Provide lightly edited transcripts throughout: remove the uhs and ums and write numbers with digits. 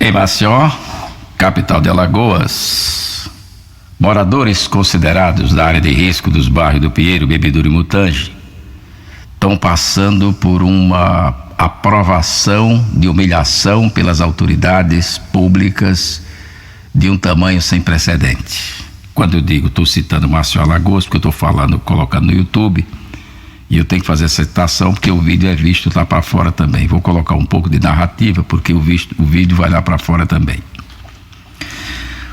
Em Maceió, capital de Alagoas, moradores considerados da área de risco dos bairros do Pinheiro, Bebedouro e Mutange estão passando por uma aprovação de humilhação pelas autoridades públicas de um tamanho sem precedente. Quando eu digo, estou citando Maceió, Alagoas, porque eu estou colocando no YouTube, e eu tenho que fazer essa citação porque o vídeo é visto lá para fora também. Vou colocar um pouco de narrativa porque o vídeo vai lá para fora também.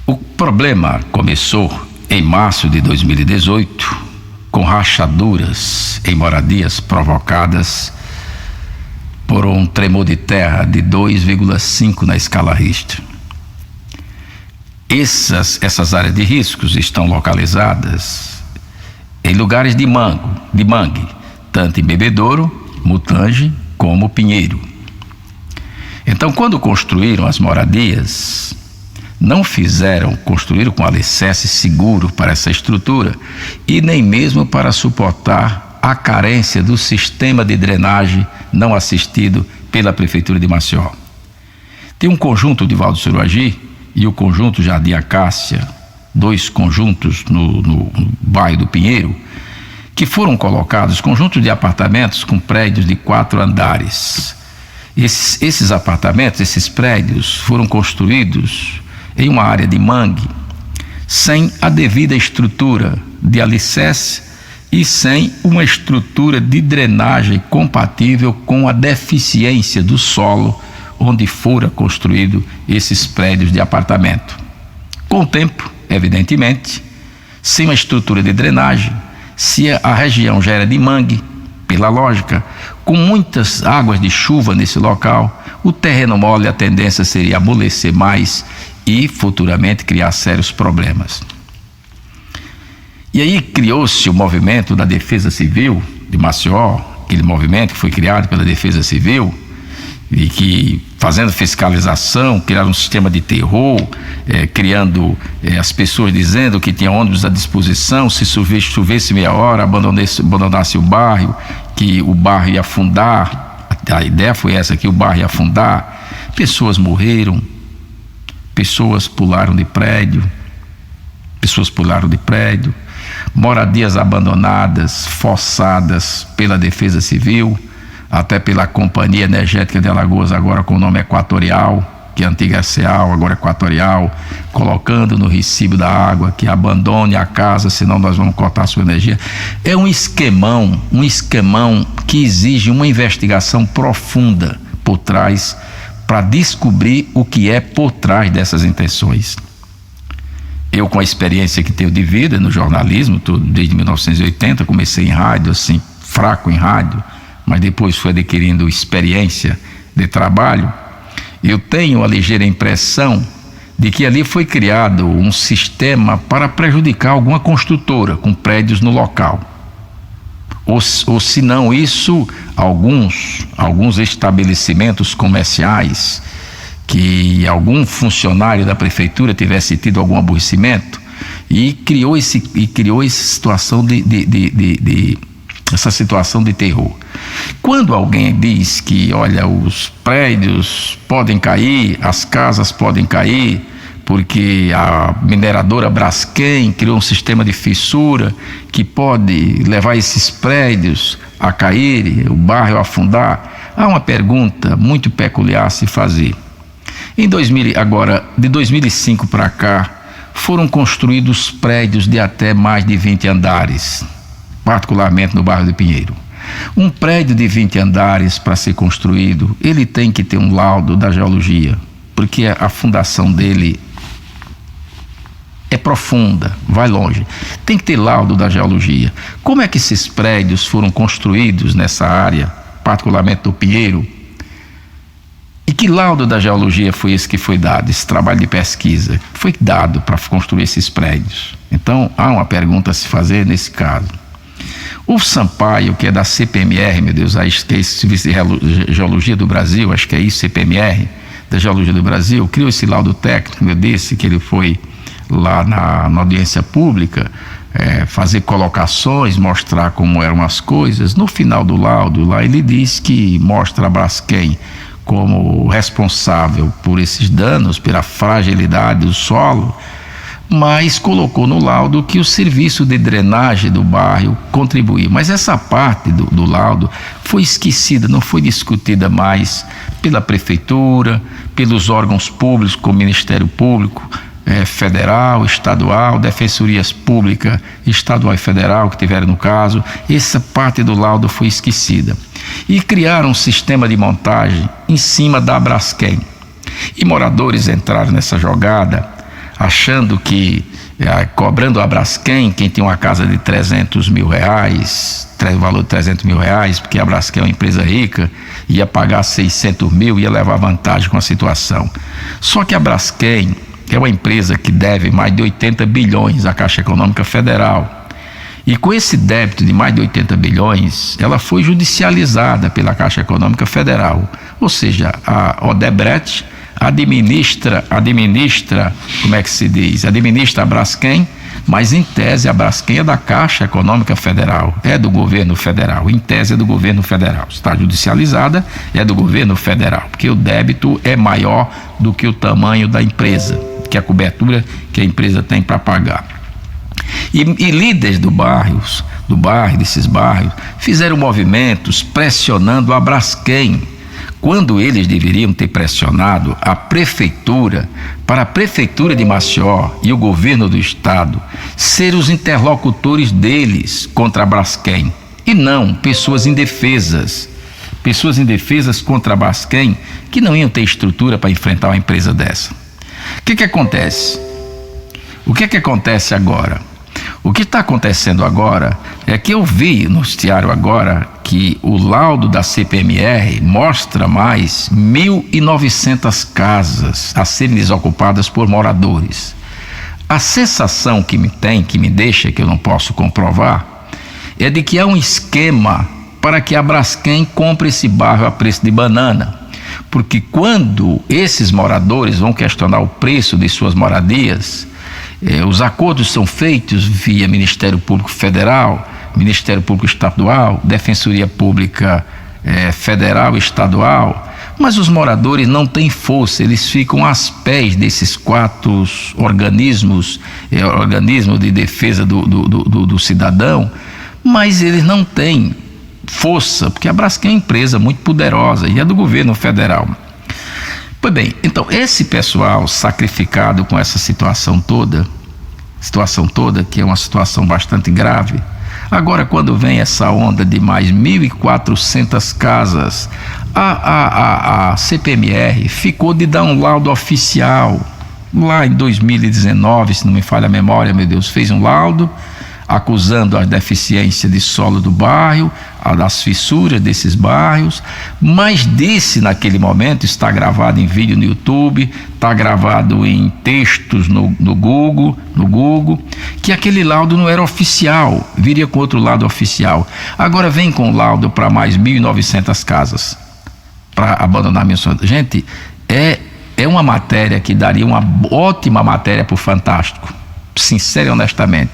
O problema começou em março de 2018 com rachaduras em moradias provocadas por um tremor de terra de 2,5 na escala Richter. Essas áreas de riscos estão localizadas em lugares de mangue, tanto em Bebedouro, Mutange, como Pinheiro. Então, quando construíram as moradias, não construíram com alicerce seguro para essa estrutura e nem mesmo para suportar a carência do sistema de drenagem não assistido pela Prefeitura de Maceió. Tem um conjunto de Valdo Suruagi e o conjunto Jardim Acácia, dois conjuntos no bairro do Pinheiro, que foram colocados conjuntos de apartamentos com prédios de 4 andares. Esses apartamentos, esses prédios foram construídos em uma área de mangue, sem a devida estrutura de alicerce e sem uma estrutura de drenagem compatível com a deficiência do solo onde fora construído esses prédios de apartamento. Com o tempo, evidentemente, sem uma estrutura de drenagem, se a região já era de mangue, pela lógica, com muitas águas de chuva nesse local, o terreno mole, a tendência seria amolecer mais e futuramente criar sérios problemas. E aí criou-se o movimento da Defesa Civil de Maceió, aquele movimento que foi criado pela Defesa Civil e que, fazendo fiscalização, criaram um sistema de terror, criando as pessoas dizendo que tinha ônibus à disposição, se chovesse meia hora, abandonasse o bairro, que o bairro ia afundar. A ideia foi essa, que o bairro ia afundar. Pessoas morreram, pessoas pularam de prédio, moradias abandonadas, forçadas pela Defesa Civil, até pela Companhia Energética de Alagoas, agora com o nome Equatorial, que é antiga é CEAL, agora Equatorial, colocando no recibo da água que abandone a casa, senão nós vamos cortar a sua energia. É um esquemão que exige uma investigação profunda por trás, para descobrir o que é por trás dessas intenções. Eu, com a experiência que tenho de vida no jornalismo, desde 1980, comecei em rádio, assim, fraco em rádio, mas depois fui adquirindo experiência de trabalho, eu tenho a ligeira impressão de que ali foi criado um sistema para prejudicar alguma construtora com prédios no local. Ou se não isso, alguns estabelecimentos comerciais que algum funcionário da prefeitura tivesse tido algum aborrecimento e criou essa situação de terror. Quando alguém diz que, olha, os prédios podem cair, as casas podem cair, porque a mineradora Braskem criou um sistema de fissura que pode levar esses prédios a cair, o bairro a afundar, há uma pergunta muito peculiar a se fazer. De 2005 para cá, foram construídos prédios de até mais de 20 andares, particularmente no bairro do Pinheiro. Um prédio de 20 andares, para ser construído, ele tem que ter um laudo da geologia, porque a fundação dele é profunda, vai longe. Tem que ter laudo da geologia. Como é que esses prédios foram construídos nessa área, particularmente do Pinheiro? E que laudo da geologia foi esse que foi dado, esse trabalho de pesquisa? Foi dado para construir esses prédios. Então, há uma pergunta a se fazer nesse caso. O Sampaio, que é da CPMR, meu Deus, acho que é esse Serviço de Geologia do Brasil, acho que é isso, CPMR, da Geologia do Brasil, criou esse laudo técnico. Eu disse que ele foi lá na audiência pública, fazer colocações, mostrar como eram as coisas. No final do laudo, lá ele diz que mostra a Braskem como responsável por esses danos, pela fragilidade do solo, mas colocou no laudo que o serviço de drenagem do bairro contribuía. Mas essa parte do laudo foi esquecida, não foi discutida mais pela prefeitura, pelos órgãos públicos, como o Ministério Público Federal, estadual, defensorias públicas estadual e federal que tiveram no caso. Essa parte do laudo foi esquecida. E criaram um sistema de montagem em cima da Braskem. E moradores entraram nessa jogada, achando que, cobrando a Braskem, quem tem uma casa de 300 mil reais, valor de 300 mil reais, porque a Braskem é uma empresa rica, ia pagar 600 mil, ia levar vantagem com a situação. Só que a Braskem é uma empresa que deve mais de 80 bilhões à Caixa Econômica Federal. E com esse débito de mais de 80 bilhões, ela foi judicializada pela Caixa Econômica Federal. Ou seja, a Odebrecht administra, como é que se diz? Administra a Braskem, mas em tese a Braskem é da Caixa Econômica Federal, é do governo federal, em tese é do governo federal. Está judicializada, é do governo federal, porque o débito é maior do que o tamanho da empresa, que a cobertura que a empresa tem para pagar. E líderes desses bairros, fizeram movimentos pressionando a Braskem, quando eles deveriam ter pressionado a prefeitura, para a prefeitura de Maceió e o governo do estado ser os interlocutores deles contra a Braskem, e não pessoas indefesas contra a Braskem, que não iam ter estrutura para enfrentar uma empresa dessa. O que acontece? O que acontece agora? O que está acontecendo agora é que eu vi no noticiário agora que o laudo da CPMR mostra mais 1.900 casas a serem desocupadas por moradores. A sensação que me deixa, que eu não posso comprovar, é de que há um esquema para que a Braskem compre esse bairro a preço de banana. Porque quando esses moradores vão questionar o preço de suas moradias, os acordos são feitos via Ministério Público Federal, Ministério Público Estadual, Defensoria Pública Federal e Estadual, mas os moradores não têm força, eles ficam aos pés desses 4 organismos de defesa do cidadão, mas eles não têm força, porque a Braskem é uma empresa muito poderosa e é do governo federal. Pois bem, então esse pessoal sacrificado com essa situação toda, que é uma situação bastante grave, agora quando vem essa onda de mais 1.400 casas, a CPMR ficou de dar um laudo oficial, lá em 2019, se não me falha a memória, meu Deus, fez um laudo acusando a deficiência de solo do bairro, das fissuras desses bairros, mas disse naquele momento, está gravado em vídeo no YouTube, está gravado em textos no Google, que aquele laudo não era oficial, viria com outro laudo oficial. Agora vem com laudo para mais 1.900 casas, para abandonar a minha sonda. Gente, é uma matéria que daria uma ótima matéria para o Fantástico, sincero e honestamente.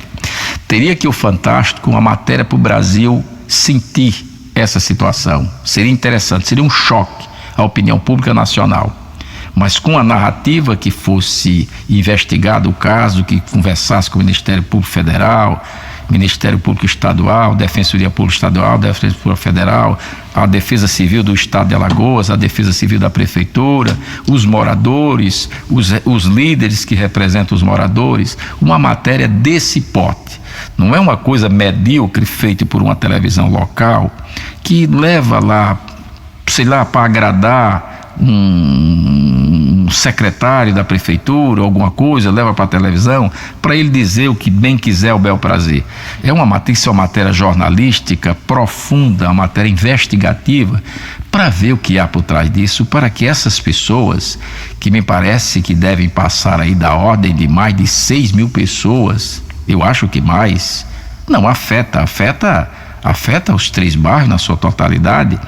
Teria que o Fantástico, uma matéria para o Brasil sentir essa situação. Seria interessante, seria um choque à opinião pública nacional. Mas com a narrativa que fosse investigado o caso, que conversasse com o Ministério Público Federal, Ministério Público Estadual, Defensoria Pública Estadual, Defensoria Pública Federal, a Defesa Civil do Estado de Alagoas, a Defesa Civil da Prefeitura, os moradores, os líderes que representam os moradores, uma matéria desse porte. Não é uma coisa medíocre feita por uma televisão local que leva lá, sei lá, para agradar um secretário da prefeitura, alguma coisa, leva para a televisão para ele dizer o que bem quiser, o bel prazer. É uma matéria jornalística profunda, uma matéria investigativa, para ver o que há por trás disso, para que essas pessoas, que me parece que devem passar aí da ordem de mais de 6 mil pessoas, eu acho que mais, não, afeta os 3 bairros na sua totalidade,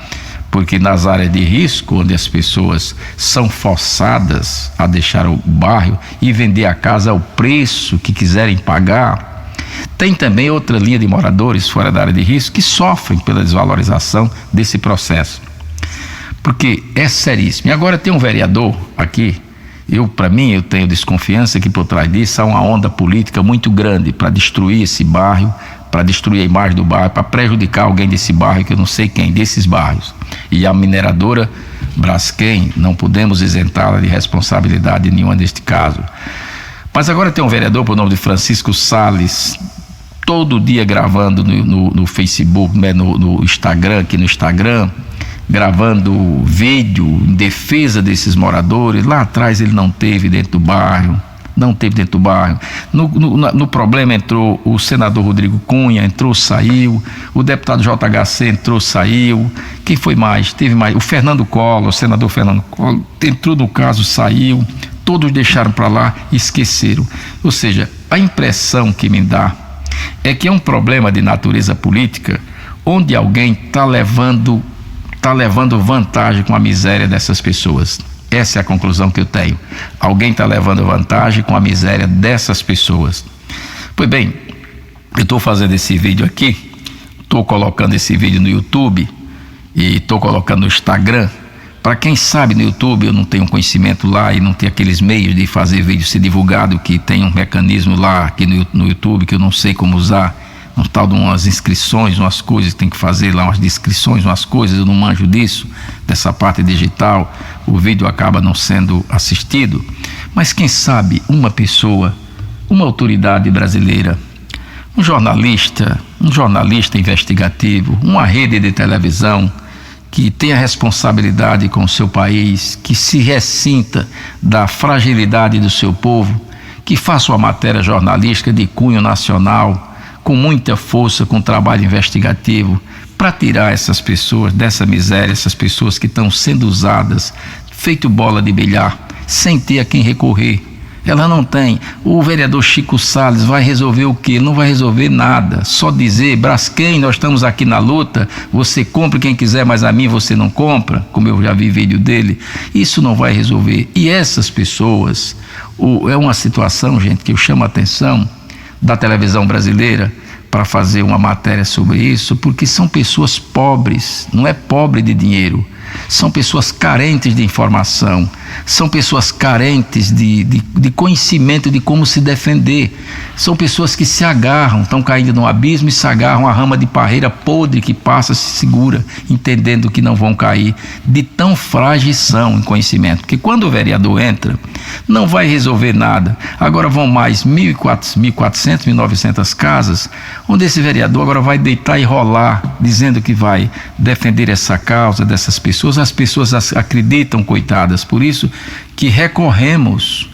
porque nas áreas de risco, onde as pessoas são forçadas a deixar o bairro e vender a casa ao preço que quiserem pagar, tem também outra linha de moradores fora da área de risco que sofrem pela desvalorização desse processo. porque é seríssimo. E agora tem um vereador aqui, eu tenho desconfiança que por trás disso há uma onda política muito grande para destruir esse bairro, para destruir a imagem do bairro, para prejudicar alguém desse bairro, que eu não sei quem, desses bairros. E a mineradora Braskem, não podemos isentá-la de responsabilidade nenhuma neste caso. Mas agora tem um vereador por nome de Francisco Salles, todo dia gravando no Facebook, no Instagram, aqui no Instagram, gravando vídeo em defesa desses moradores. Lá atrás ele não teve dentro do bairro. No problema entrou o senador Rodrigo Cunha, entrou, saiu, o deputado JHC entrou, saiu. Quem foi mais? Teve mais, o Fernando Collor, o senador Fernando Collor, entrou no caso, saiu, todos deixaram para lá e esqueceram. Ou seja, a impressão que me dá é que é um problema de natureza política, onde alguém está levando vantagem com a miséria dessas pessoas. Essa é a conclusão que eu tenho. Alguém está levando vantagem com a miséria dessas pessoas. Pois bem, eu estou fazendo esse vídeo aqui, estou colocando esse vídeo no YouTube e estou colocando no Instagram. Para quem sabe, no YouTube eu não tenho conhecimento lá e não tem aqueles meios de fazer vídeo ser divulgado, que tem um mecanismo lá aqui no YouTube que eu não sei como usar, um tal de umas inscrições, umas coisas que tem que fazer lá, umas descrições, umas coisas, eu não manjo disso, dessa parte digital, o vídeo acaba não sendo assistido. Mas quem sabe uma pessoa, uma autoridade brasileira, um jornalista investigativo, uma rede de televisão que tenha responsabilidade com o seu país, que se ressinta da fragilidade do seu povo, que faça uma matéria jornalística de cunho nacional, com muita força, com trabalho investigativo, para tirar essas pessoas dessa miséria, essas pessoas que estão sendo usadas, feito bola de bilhar, sem ter a quem recorrer. Ela não tem. O vereador Chico Salles vai resolver o quê? Não vai resolver nada. Só dizer: Braskem, nós estamos aqui na luta, você compra quem quiser, mas a mim você não compra, como eu já vi vídeo dele. Isso não vai resolver. E essas pessoas, é uma situação, gente, que eu chamo a atenção da televisão brasileira para fazer uma matéria sobre isso, porque são pessoas pobres, não é pobre de dinheiro, são pessoas carentes de informação, são pessoas carentes de conhecimento de como se defender, são pessoas que se agarram, estão caindo no abismo e se agarram à rama de parreira podre que passa, se segura, entendendo que não vão cair, de tão frágeis são em conhecimento, porque quando o vereador entra, não vai resolver nada. Agora vão mais 1.400, 1.900 casas, onde esse vereador agora vai deitar e rolar, dizendo que vai defender essa causa dessas pessoas. As pessoas acreditam, coitadas. Por isso que recorremos,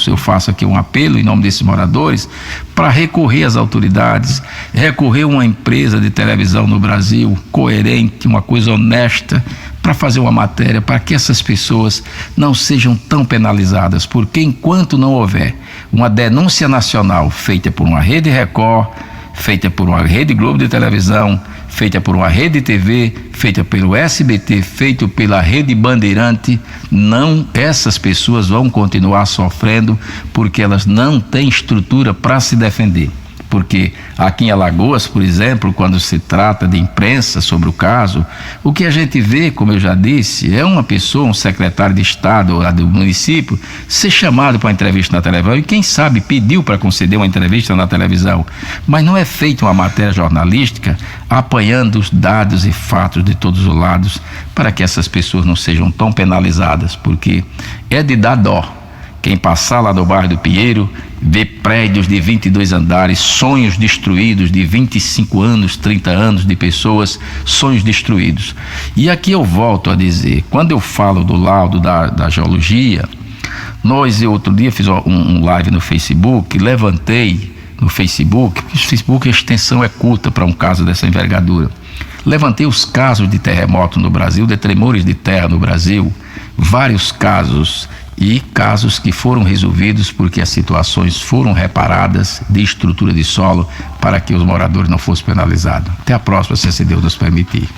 eu faço aqui um apelo em nome desses moradores, para recorrer às autoridades, recorrer a uma empresa de televisão no Brasil, coerente, uma coisa honesta, para fazer uma matéria para que essas pessoas não sejam tão penalizadas, porque enquanto não houver uma denúncia nacional feita por uma Rede Record, feita por uma Rede Globo de televisão, feita por uma Rede TV, feita pelo SBT, feita pela Rede Bandeirante, essas pessoas vão continuar sofrendo, porque elas não têm estrutura para se defender. Porque aqui em Alagoas, por exemplo, quando se trata de imprensa sobre o caso, o que a gente vê, como eu já disse, é uma pessoa, um secretário de Estado ou do município, ser chamado para uma entrevista na televisão, e quem sabe pediu para conceder uma entrevista na televisão, mas não é feita uma matéria jornalística apanhando os dados e fatos de todos os lados, para que essas pessoas não sejam tão penalizadas, porque é de dar dó. Quem passar lá no bairro do Pinheiro, vê prédios de 22 andares, sonhos destruídos de 25 anos, 30 anos de pessoas, sonhos destruídos. E aqui eu volto a dizer, quando eu falo do laudo da geologia, eu outro dia fiz um live no Facebook, levantei no Facebook, porque o Facebook a extensão é curta para um caso dessa envergadura. Levantei os casos de terremoto no Brasil, de tremores de terra no Brasil, vários casos, e casos que foram resolvidos porque as situações foram reparadas de estrutura de solo para que os moradores não fossem penalizados. Até a próxima, se Deus nos permitir.